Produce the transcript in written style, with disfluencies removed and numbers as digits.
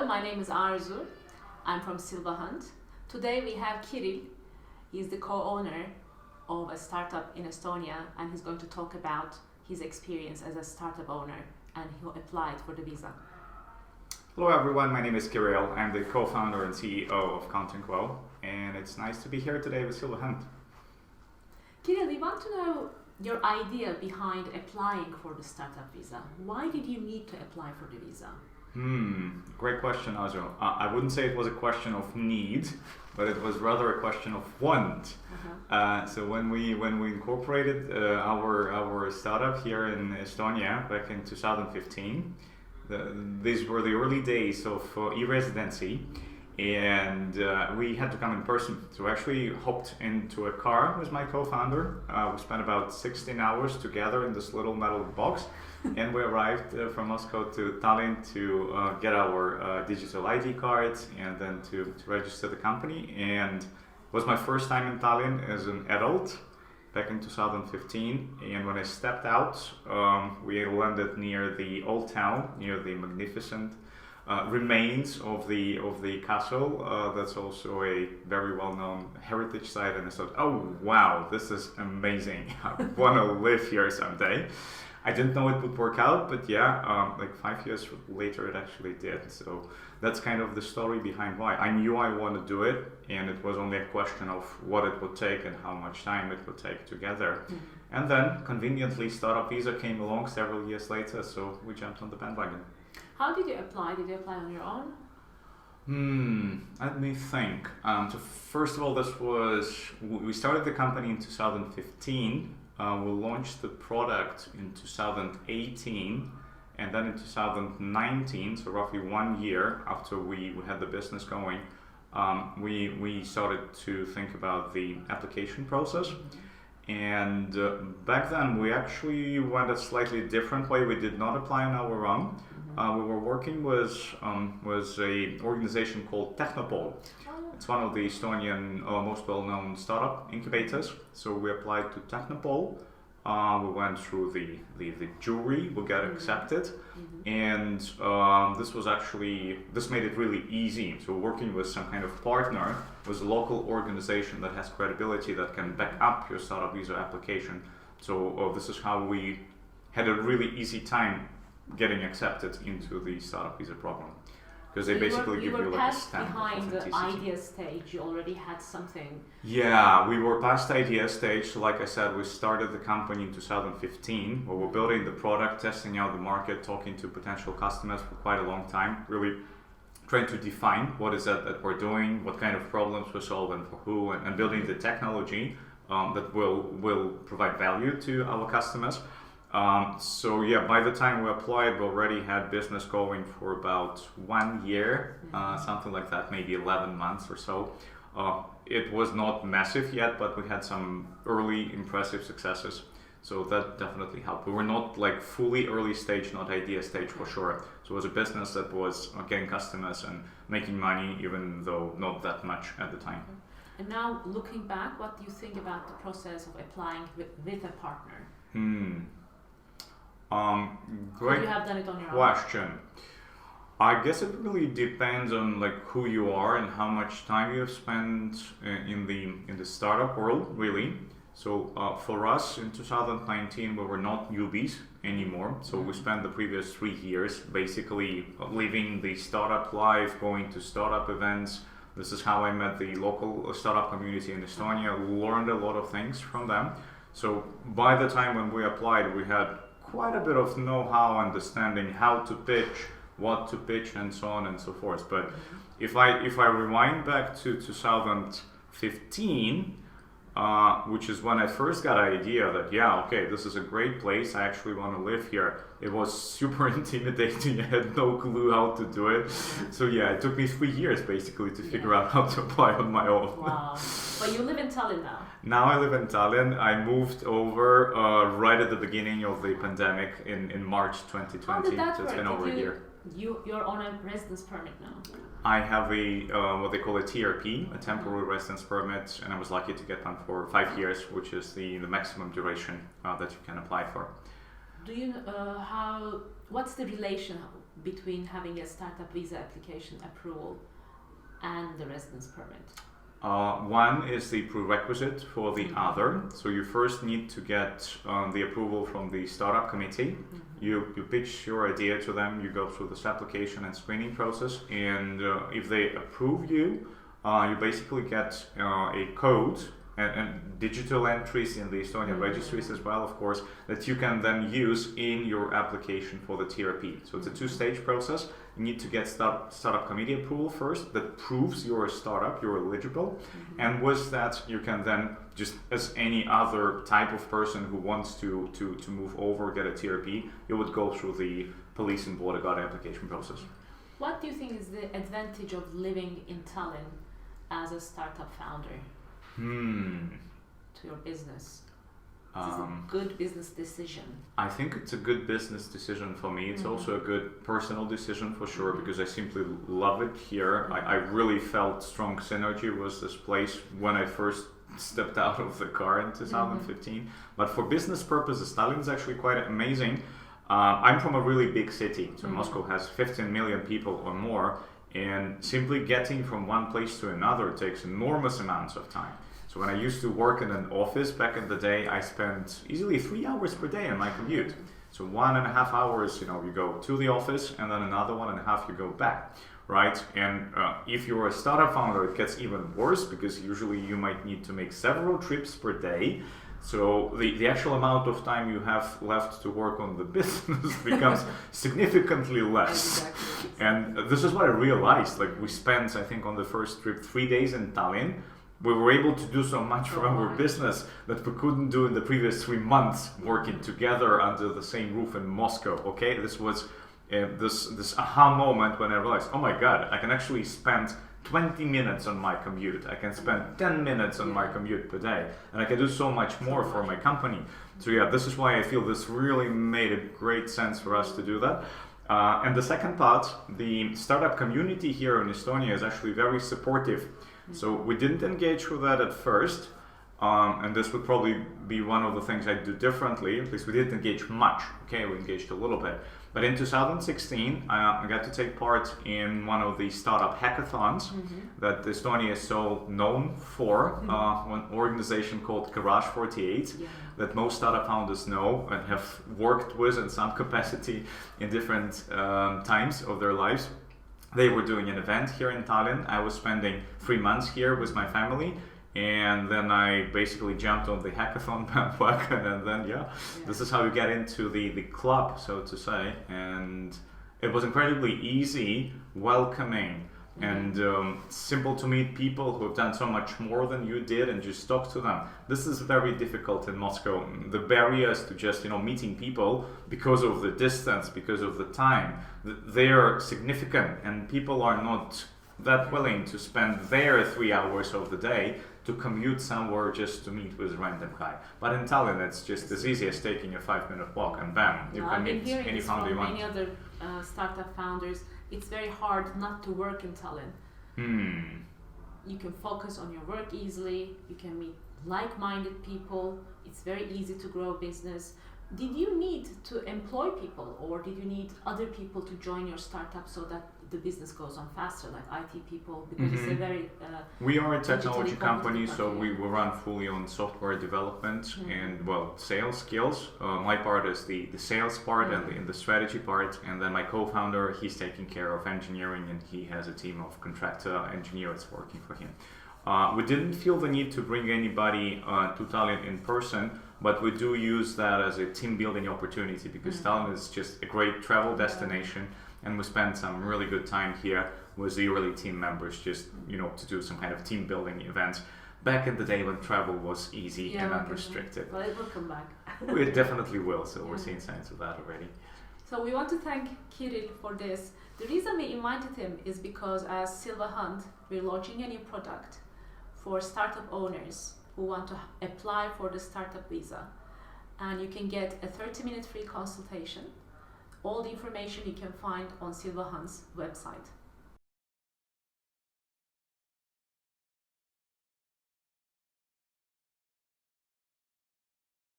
Hello, my name is Arzu. I'm from Silverhunt. Today we have Kirill. He's the co-owner of a startup in Estonia, and he's going to talk about his experience as a startup owner and who applied for the visa. Hello everyone, my name is Kirill. I'm the co-founder and CEO of ContentQuo, and it's nice to be here today with Silverhunt. Kirill, we want to know your idea behind applying for the startup visa. Why did you need to apply for the visa? Great question, Arzu. I wouldn't say it was a question of need, but it was rather a question of want. So when we incorporated our startup here in Estonia back in 2015, these were the early days of e-residency, and we had to come in person. So I actually hopped into a car with my co-founder. We spent about 16 hours together in this little metal box, and we arrived from Moscow to Tallinn to get our digital ID cards and then to register the company. And it was my first time in Tallinn as an adult back in 2015, and when I stepped out, we landed near the old town, near the magnificent remains of the castle. That's also a very well-known heritage site, and I thought, oh wow, this is amazing. I want to live here someday. I didn't know it would work out, but yeah, like 5 years later it actually did. So that's kind of the story behind why. I knew I wanted to do it, and it was only a question of what it would take and how much time it would take together. And then conveniently Startup Visa came along several years later, so we jumped on the bandwagon. How did you apply? Did you apply on your own? Let me think. So first of all, we started the company in 2015. We launched the product in 2018, and then in 2019, so roughly 1 year after we had the business going, we started to think about the application process. And back then we actually went a slightly different way. We did not apply on our own. We were working with an organization called Technopol. It's one of the Estonian most well-known startup incubators. So we applied to Technopol. We went through the jury. We got accepted, and this made it really easy. So working with some kind of partner, with a local organization that has credibility, that can back up your startup visa application. So this is how we had a really easy time getting accepted into the startup visa program, because they basically give you like a stamp of behind authenticity. the idea stage. You already had something. Yeah, we were past the idea stage. So like I said, we started the company in 2015, where we're building the product, testing out the market, talking to potential customers for quite a long time, really trying to define what is it that we're doing, what kind of problems we're solving for who, and building the technology that will provide value to our customers. So yeah, by the time we applied, we already had business going for about 1 year, something like that, maybe 11 months or so. It was not massive yet, but we had some early impressive successes. So that definitely helped. We were not like fully early stage, not idea stage for sure. So it was a business that was getting customers and making money, even though not that much at the time. And now looking back, what do you think about the process of applying with a partner? Great Would you have done it on your question. I guess it really depends on like who you are and how much time you have spent in the startup world, really. So for us in 2019, we were not newbies anymore. So we spent the previous 3 years basically living the startup life, going to startup events. This is how I met the local startup community in Estonia. Learned a lot of things from them. So by the time when we applied, we had quite a bit of know-how, understanding how to pitch, what to pitch, and so on and so forth. But if I rewind back to 2015, which is when I first got an idea that, yeah, okay, this is a great place, I actually want to live here. It was super intimidating, I had no clue how to do it. So yeah, it took me 3 years basically to figure out how to apply on my own. Wow. But you live in Tallinn now? Now I live in Tallinn. I moved over right at the beginning of the pandemic in March 2020. How did that so it's work? been over a year. You're on a residence permit now? I have a what they call a TRP, a temporary residence permit, and I was lucky to get one for 5 years, which is the maximum duration that you can apply for. Do you what's the relation between having a startup visa application approval and the residence permit? One is the prerequisite for the other. So you first need to get the approval from the startup committee. You pitch your idea to them, you go through this application and screening process, and if they approve you, you basically get a code and digital entries in the Estonian registries as well, of course, that you can then use in your application for the TRP. So it's a two-stage process. You need to get startup committee approval first that proves you're a startup, you're eligible, and with that you can then, just as any other type of person who wants to move over, get a TRP, you would go through the police and border guard application process. What do you think is the advantage of living in Tallinn as a startup founder to your business? Is it a good business decision? I think it's a good business decision for me. It's also a good personal decision for sure, because I simply love it here. I really felt strong synergy with this place when I first stepped out of the car in 2015. But for business purposes, Tallinn is actually quite amazing. I'm from a really big city, so Moscow has 15 million people or more, and simply getting from one place to another takes enormous amounts of time. So when I used to work in an office back in the day, I spent easily 3 hours per day on my commute. So 1.5 hours, you go to the office, and then another 1.5 you go back, right? And if you're a startup founder, it gets even worse, because usually you might need to make several trips per day. So the actual amount of time you have left to work on the business becomes significantly less. Exactly. And this is what I realized. Like, we spent, I think, on the first trip 3 days in Tallinn. We were able to do so much for our business that we couldn't do in the previous 3 months working together under the same roof in Moscow. Okay, this was this aha moment when I realized, oh my God, I can actually spend 20 minutes on my commute. I can spend 10 minutes on my commute per day, and I can do so much more for my company. So yeah, this is why I feel this really made a great sense for us to do that. And the second part, the startup community here in Estonia is actually very supportive. So we didn't engage with that at first, and this would probably be one of the things I'd do differently. At least we didn't engage much. Okay, we engaged a little bit. But in 2016, I got to take part in one of the startup hackathons that Estonia is so known for, an organization called Garage 48, that most startup founders know and have worked with in some capacity in different times of their lives. They were doing an event here in Tallinn. I was spending 3 months here with my family, and then I basically jumped on the hackathon bandwagon, and then this is how you get into the club, so to say. And it was incredibly easy, welcoming, and simple to meet people who have done so much more than you did, and just talk to them. This is very difficult in Moscow. The barriers to just meeting people, because of the distance, because of the time, they are significant, and people are not that willing to spend their 3 hours of the day to commute somewhere just to meet with a random guy. But in Tallinn, it's just as easy as taking a 5-minute walk, and bam, you can meet any founder you want. Many other startup founders, it's very hard not to work in Tallinn. You can focus on your work easily, you can meet like-minded people, it's very easy to grow a business. Did you need to employ people, or did you need other people to join your startup so that the business goes on faster, like IT people? Because it's a very we are a technology company, so we run fully on software development and sales skills. My part is the sales part and the strategy part, and then my co-founder, he's taking care of engineering, and he has a team of contractor engineers working for him. We didn't feel the need to bring anybody to Tallinn in person, but we do use that as a team building opportunity, because Tallinn is just a great travel destination, and we spent some really good time here with the early team members, just to do some kind of team building events back in the day when travel was easy and unrestricted. Well, it will come back. It definitely will, so we're seeing signs of that already. So we want to thank Kirill for this. The reason we invited him is because as Silva Hunt, we're launching a new product for startup owners who want to apply for the startup visa, and you can get a 30-minute free consultation. All the information you can find on Silva Hunt's website.